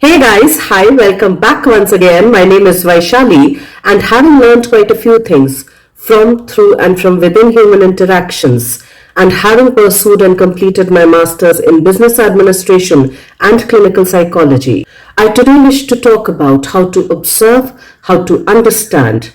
Hey guys, hi, welcome back once again. My name is Vaishali, and having learned quite a few things from, through, and from within human interactions, and having pursued and completed my master's in business administration and clinical psychology, I today wish to talk about how to observe, how to understand,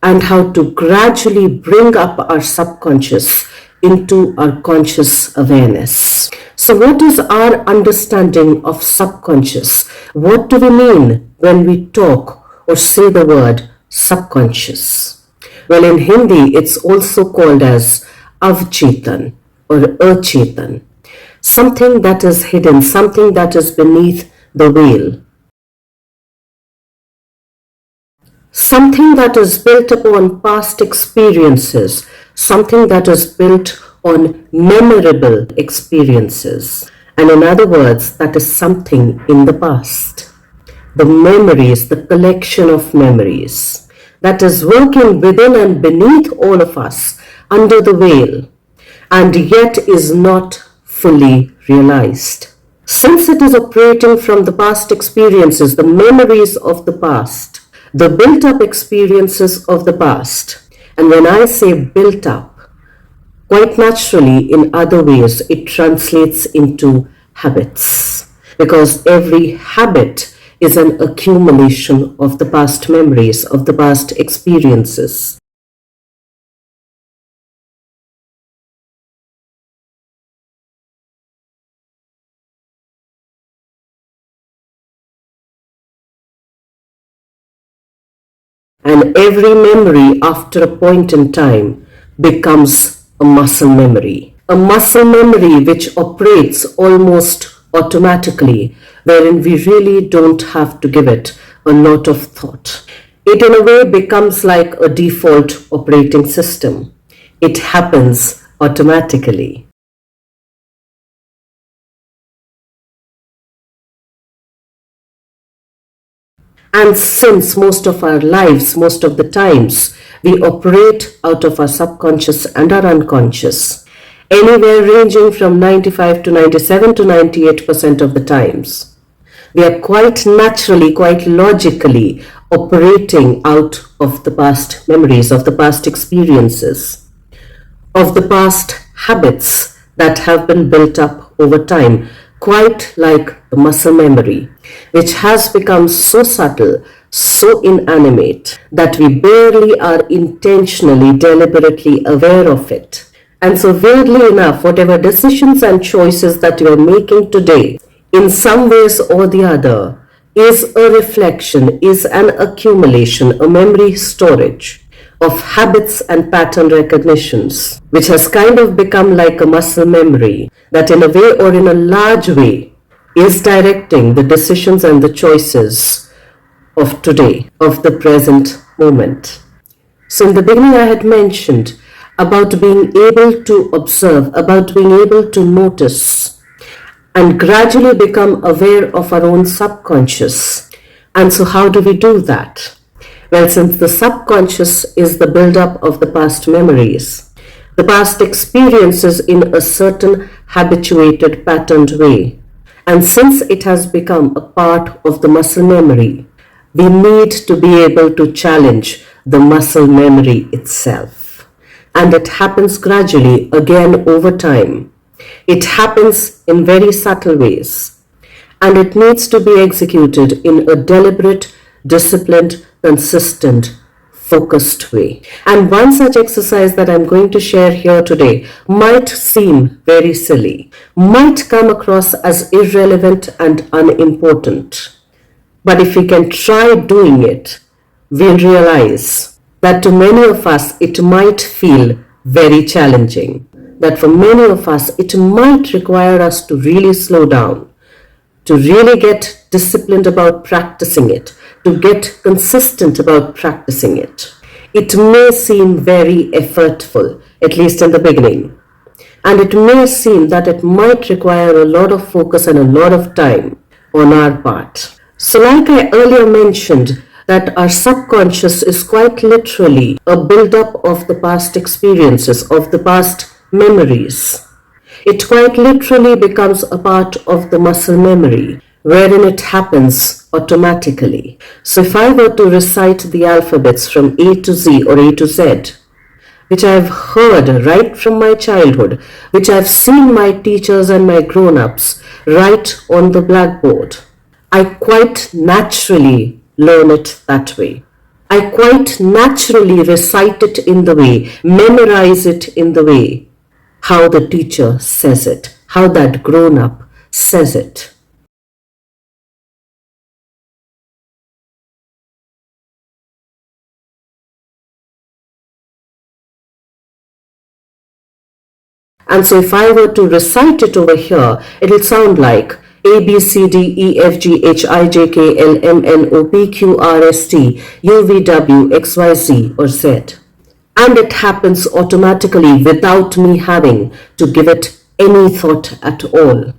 and how to gradually bring up our subconscious into our conscious awareness. So, what is our understanding of subconscious? What do we mean when we talk or say the word subconscious? Well, in Hindi, it's also called as avchetan or achetan, something that is hidden, something that is beneath the veil. Something that is built upon past experiences, something that is built on memorable experiences. And in other words, that is something in the past. The memories, the collection of memories that is working within and beneath all of us under the veil and yet is not fully realized. Since it is operating from the past experiences, the memories of the past, the built up experiences of the past. And when I say built up, quite naturally in other ways it translates into habits, because every habit is an accumulation of the past memories, of the past experiences. And every memory after a point in time becomes a muscle memory. A muscle memory which operates almost automatically, wherein we really don't have to give it a lot of thought. It in a way becomes like a default operating system. It happens automatically. And since most of our lives, most of the times, we operate out of our subconscious and our unconscious, anywhere ranging from 95 to 97 to 98% of the times, we are quite naturally, quite logically operating out of the past memories, of the past experiences, of the past habits that have been built up over time, quite like the muscle memory, which has become so subtle, so inanimate, that we barely are intentionally, deliberately aware of it. And so, weirdly enough, whatever decisions and choices that you are making today, in some ways or the other, is a reflection, is an accumulation, a memory storage of habits and pattern recognitions, which has kind of become like a muscle memory that in a way or in a large way is directing the decisions and the choices of today, of the present moment. So in the beginning I had mentioned about being able to observe, about being able to notice and gradually become aware of our own subconscious. And so how do we do that? Well, since the subconscious is the build-up of the past memories, the past experiences in a certain habituated, patterned way, and since it has become a part of the muscle memory, we need to be able to challenge the muscle memory itself. And it happens gradually, again over time. It happens in very subtle ways, and it needs to be executed in a deliberate, disciplined, consistent, focused way. And one such exercise that I'm going to share here today might seem very silly, might come across as irrelevant and unimportant. But if we can try doing it, we'll realize that to many of us it might feel very challenging. That for many of us it might require us to really slow down, to really get disciplined about practicing it, to get consistent about practicing it. It may seem very effortful, at least in the beginning, and it may seem that it might require a lot of focus and a lot of time on our part. So like I earlier mentioned, that our subconscious is quite literally a build-up of the past experiences, of the past memories. It quite literally becomes a part of the muscle memory, wherein it happens automatically. So if I were to recite the alphabets from A to Z or A to Z, which I've heard right from my childhood, which I've seen my teachers and my grown-ups write on the blackboard, I quite naturally learn it that way. I quite naturally recite it in the way, memorize it in the way, how the teacher says it, how that grown-up says it. And so if I were to recite it over here, it'll sound like A, B, C, D, E, F, G, H, I, J, K, L, M, N, O, P, Q, R, S, T, U, V, W, X, Y, Z, or Z. And it happens automatically without me having to give it any thought at all.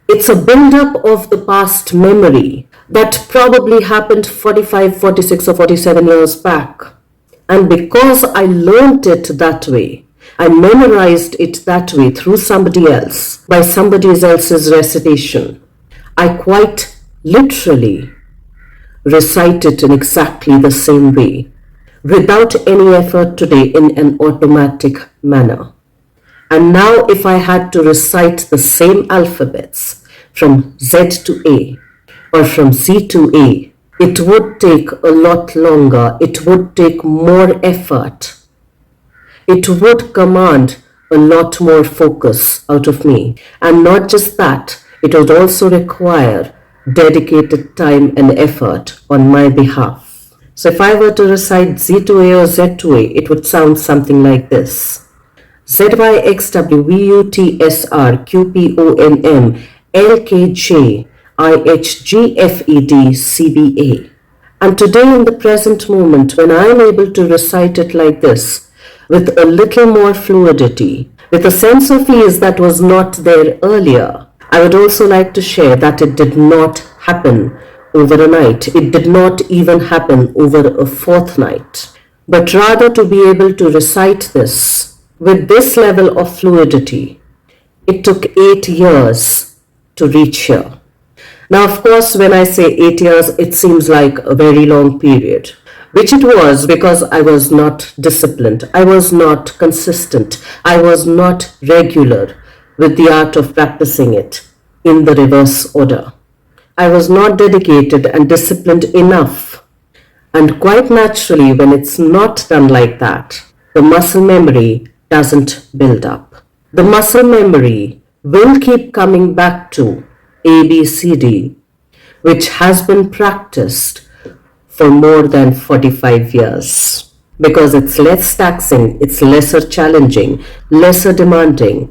It's a build-up of the past memory that probably happened 45, 46, or 47 years back. And because I learned it that way, I memorized it that way through somebody else, by somebody else's recitation, I quite literally recite it in exactly the same way, without any effort today, in an automatic manner. And now if I had to recite the same alphabets from Z to A or from Z to A, it would take a lot longer, it would take more effort, it would command a lot more focus out of me. And not just that, it would also require dedicated time and effort on my behalf. So if I were to recite Z to A or Z to A, it would sound something like this. ZYXWVUTSRQPONM And today in the present moment, when I am able to recite it like this, with a little more fluidity, with a sense of ease that was not there earlier, I would also like to share that it did not happen over a night. It did not even happen over a fortnight, but rather to be able to recite this with this level of fluidity, it took 8 years to reach here. Now, of course, when I say 8 years, it seems like a very long period, which it was because I was not disciplined, I was not consistent, I was not regular with the art of practicing it in the reverse order. I was not dedicated and disciplined enough. And quite naturally, when it's not done like that, the muscle memory doesn't build up. The muscle memory will keep coming back to A, B, C, D, which has been practiced for more than 45 years. Because it's less taxing, it's lesser challenging, lesser demanding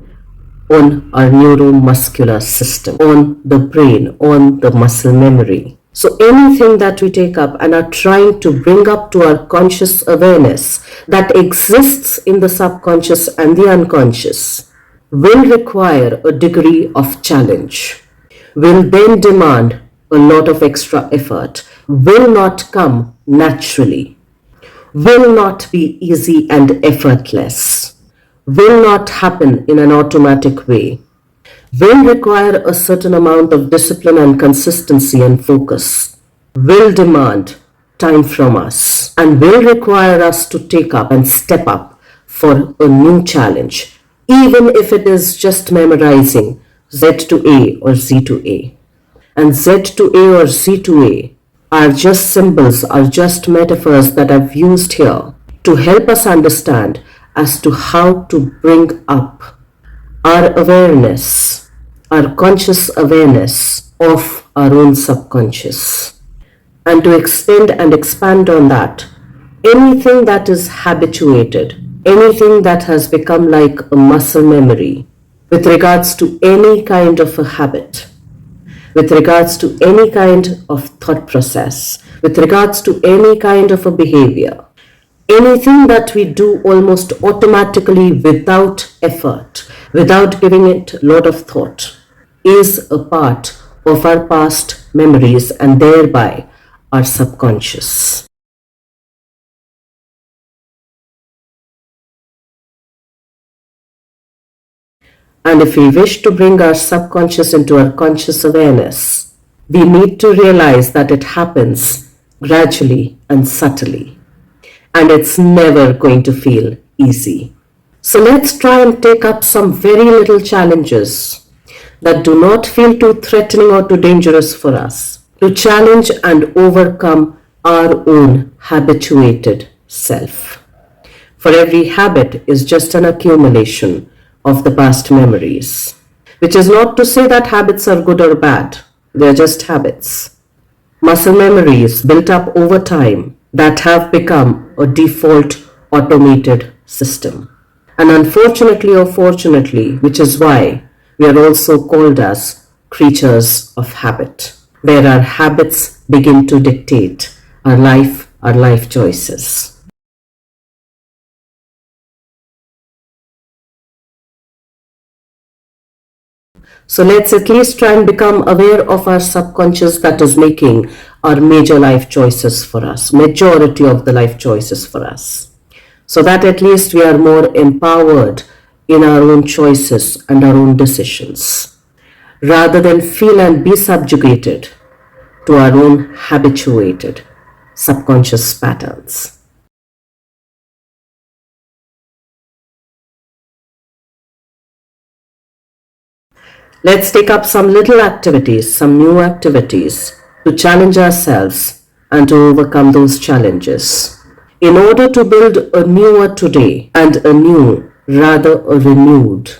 on our neuromuscular system, on the brain, on the muscle memory. So anything that we take up and are trying to bring up to our conscious awareness that exists in the subconscious and the unconscious will require a degree of challenge, will then demand a lot of extra effort, will not come naturally, will not be easy and effortless, will not happen in an automatic way, will require a certain amount of discipline and consistency and focus, will demand time from us, and will require us to take up and step up for a new challenge, even if it is just memorizing Z to A or Z to A. And Z to A or Z to A are just symbols, are just metaphors that I've used here to help us understand as to how to bring up our awareness, our conscious awareness of our own subconscious. And to extend and expand on that, anything that is habituated, anything that has become like a muscle memory with regards to any kind of a habit, with regards to any kind of thought process, with regards to any kind of a behavior, anything that we do almost automatically without effort, without giving it a lot of thought, is a part of our past memories and thereby our subconscious. And if we wish to bring our subconscious into our conscious awareness, We need to realize that it happens gradually and subtly, and it's never going to feel easy. So let's try and take up some very little challenges that do not feel too threatening or too dangerous for us, to challenge and overcome our own habituated self. For every habit is just an accumulation of the past memories, which is not to say that habits are good or bad, they're just habits. Muscle memories built up over time that have become a default automated system. And unfortunately or fortunately, which is why we are also called as creatures of habit, where our habits begin to dictate our life choices. So let's at least try and become aware of our subconscious that is making our major life choices for us, majority of the life choices for us, so that at least we are more empowered in our own choices and our own decisions, rather than feel and be subjugated to our own habituated subconscious patterns. Let's take up some little activities, some new activities to challenge ourselves and to overcome those challenges, in order to build a newer today and a new, rather a renewed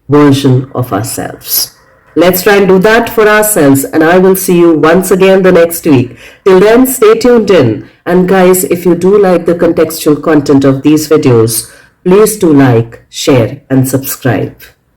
version of ourselves. Let's try and do that for ourselves, and I will see you once again the next week. Till then, stay tuned in. And guys, if you do like the contextual content of these videos, please do like, share, and subscribe.